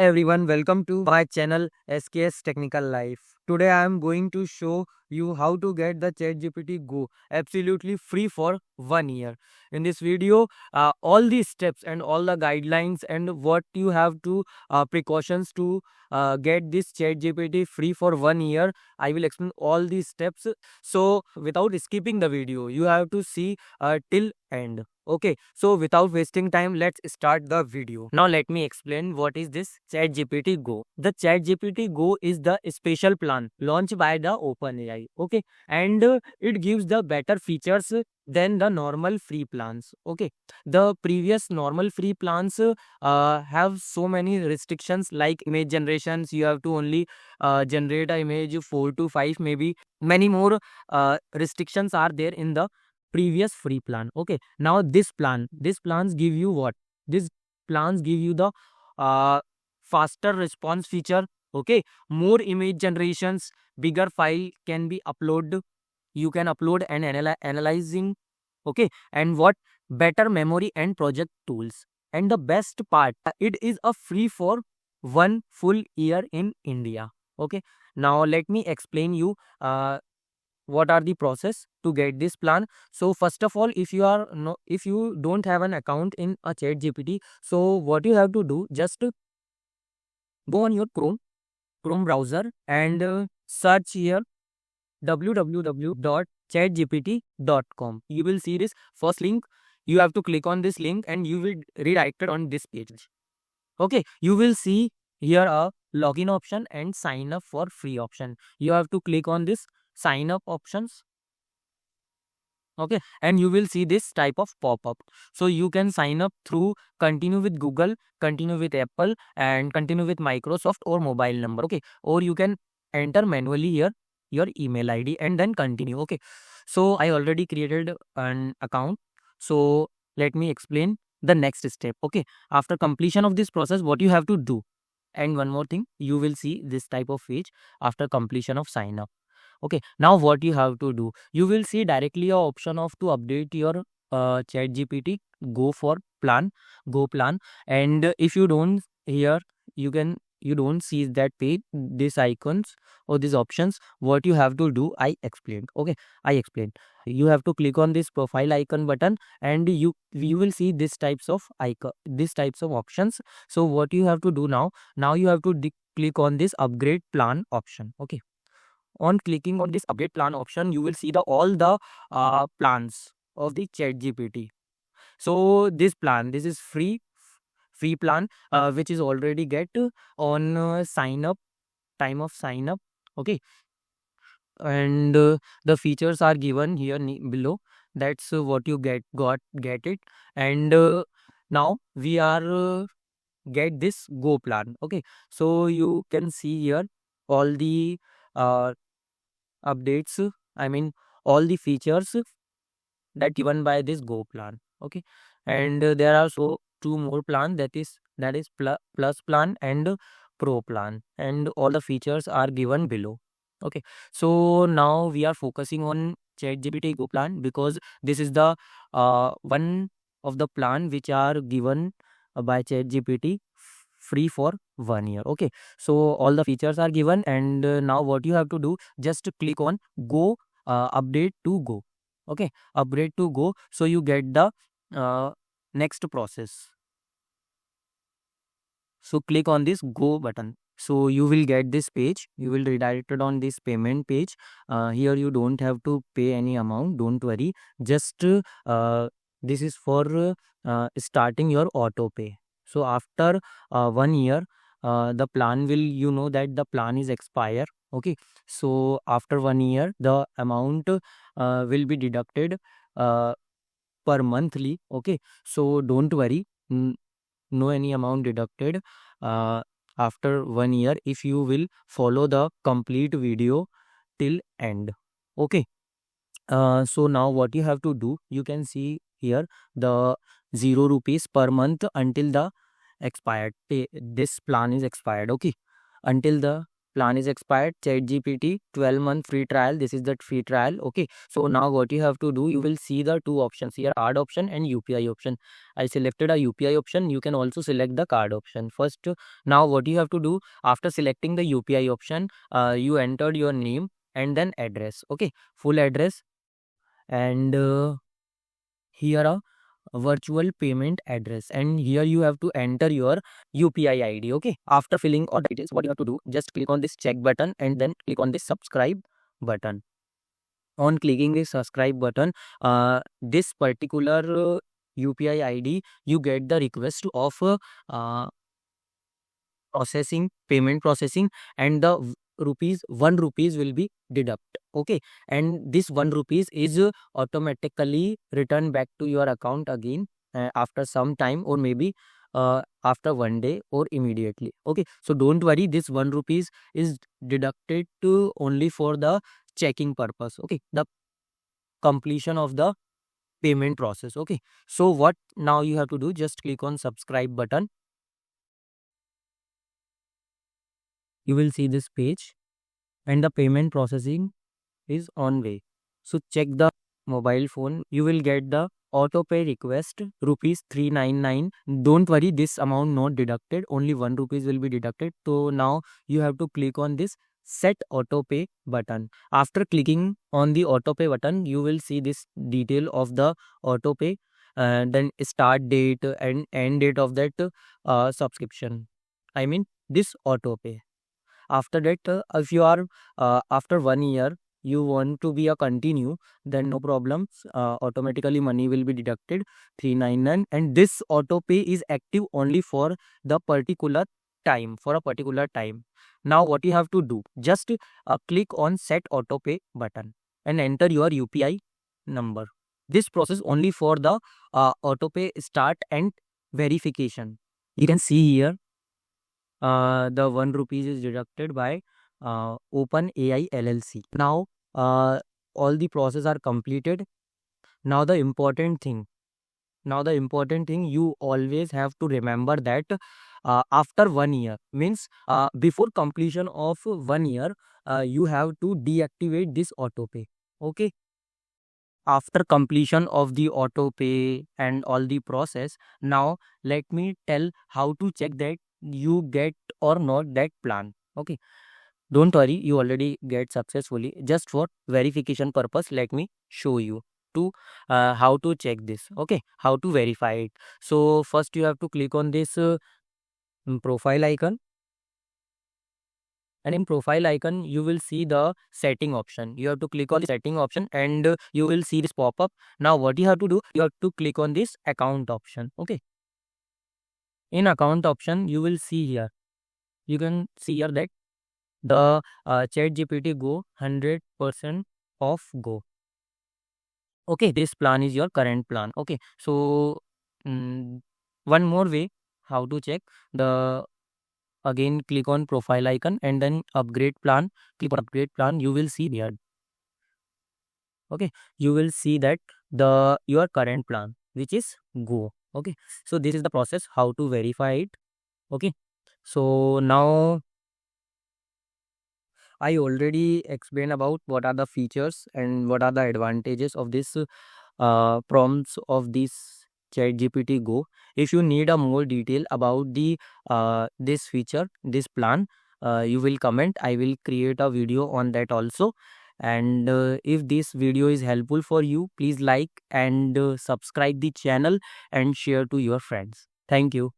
Everyone, welcome to my channel SKS Technical Life. Today I am going to show you how to get the ChatGPT Go absolutely free for 1 year. In this video, all these steps and all the guidelines and what you have to precautions to get this ChatGPT free for 1 year. I will explain all these steps. So without skipping the video, you have to see till end. Okay, so without wasting time, let's start the video. Now let me explain what is this ChatGPT Go. The ChatGPT Go is the special plan launched by the OpenAI. Okay, and it gives the better features than the normal free plans. Okay, the previous normal free plans have so many restrictions like image generations. You have to only generate an image 4 to 5, maybe many more restrictions are there in the previous free plan. Okay, now these plans give you what? These plans give you the uh, faster response feature. Okay, more image generations, bigger file can be uploaded. You can upload and analyzing. Okay, and what? Better memory and project tools. And the best part, it is a free for 1 full year in India. Okay, now let me explain you what are the process to get this plan. So first of all, if you don't have an account in a chat gpt, so what you have to do, just go on your chrome browser and search here www.chatgpt.com. You will see this first link. You have to click on this link and you will redirected on this page. Okay, you will see here a login option and sign up for free option. You have to click on this sign up options. Okay, and you will see this type of pop-up. So you can sign up through continue with Google, continue with Apple, and continue with Microsoft or mobile number. Okay, or you can enter manually here your email ID and then continue. Okay, so I already created an account, so let me explain the next step. Okay, after completion of this process, what you have to do, and one more thing, you will see this type of page after completion of sign up. Okay, now what you have to do, you will see directly a option of to update your chat gpt go for plan, go plan. And if you don't here, you don't see that page, these icons or these options, what you have to do, I explained. Okay, I explained. You have to click on this profile icon button and you will see this types of icon, these types of options. So what you have to do now you have to click on this upgrade plan option. Okay, on clicking on this update plan option, you will see the all the plans of the chat gpt. So this plan, this is free plan which is already get on sign up, time of sign up. Okay, and the features are given here below. That's what you get it. And now we are get this go plan. Okay, so you can see here all the uh, updates, I mean all the features that given by this go plan. Okay, and there are so two more plan, that is plus plan and pro plan, and all the features are given below. Okay, so now we are focusing on ChatGPT Go plan because this is the one of the plan which are given by ChatGPT free for 1 year. Okay, so all the features are given, and now what you have to do, just click on go, update to go. Okay, upgrade to go, so you get the next process. So click on this go button, so you will get this page, you will redirected on this payment page. Here you don't have to pay any amount, don't worry. Just this is for starting your auto pay. So after 1 year, the plan will, you know that the plan is expire. Okay, so after 1 year the amount will be deducted uh, per monthly. Okay, so don't worry, no any amount deducted uh, after 1 year if you will follow the complete video till end. Okay, so now what you have to do, you can see here the 0 rupees per month until the expired pay, this plan is expired. Okay, until the plan is expired. ChatGPT 12-month free trial. This is the free trial. Okay. So now what you have to do, you will see the two options here, card option and UPI option. I selected a UPI option. You can also select the card option. First, now what you have to do, after selecting the UPI option, you entered your name and then address. Okay. Full address, and here a virtual payment address, and here you have to enter your UPI ID. Okay, after filling all the details, what you have to do, just click on this check button and then click on this subscribe button. On clicking this subscribe button, this particular UPI ID, you get the request of processing, payment processing, and the rupees 1 rupees will be deduct. Okay, and this 1 rupees is automatically returned back to your account again after some time, or maybe after 1 day or immediately. Okay, so don't worry, this 1 rupees is deducted to only for the checking purpose. Okay, the completion of the payment process. Okay, so what now you have to do, just click on subscribe button. You will see this page, and the payment processing is on way. So check the mobile phone. You will get the auto pay request rupees 399. Don't worry, this amount not deducted. Only 1 rupees will be deducted. So now you have to click on this set auto pay button. After clicking on the auto pay button, you will see this detail of the auto pay, and then start date and end date of that subscription. I mean this auto pay. After that, if you are after 1 year you want to be a continue, then no problems, automatically money will be deducted 399, and this auto pay is active only for the particular time, for a particular time. Now what you have to do, just click on set auto pay button and enter your UPI number. This process only for the auto pay start and verification. You can see here the 1 rupees is deducted by OpenAI LLC. Now all the process are completed. Now the important thing, you always have to remember that after 1 year, means before completion of 1 year, you have to deactivate this auto pay. Okay, after completion of the auto pay and all the process, now let me tell how to check that you get or not that plan. Okay, don't worry, you already get successfully. Just for verification purpose, let me show you to how to check this. Okay, how to verify it. So first you have to click on this profile icon, and in profile icon you will see the setting option. You have to click on the setting option, and you will see this pop up. Now what you have to do, you have to click on this account option. Okay, in account option you will see here, you can see here that the ChatGPT Go 100% off Go. Okay, this plan is your current plan. Okay, so one more way how to check, the again click on profile icon and then upgrade plan. Click on upgrade plan, you will see here. Okay, you will see that the your current plan, which is Go. Okay, so this is the process how to verify it. Okay, so now I already explained about what are the features and what are the advantages of this prompts of this ChatGPT Go. If you need a more detail about the this feature, this plan, you will comment. I will create a video on that also. And if this video is helpful for you, please like and subscribe the channel and share to your friends. Thank you.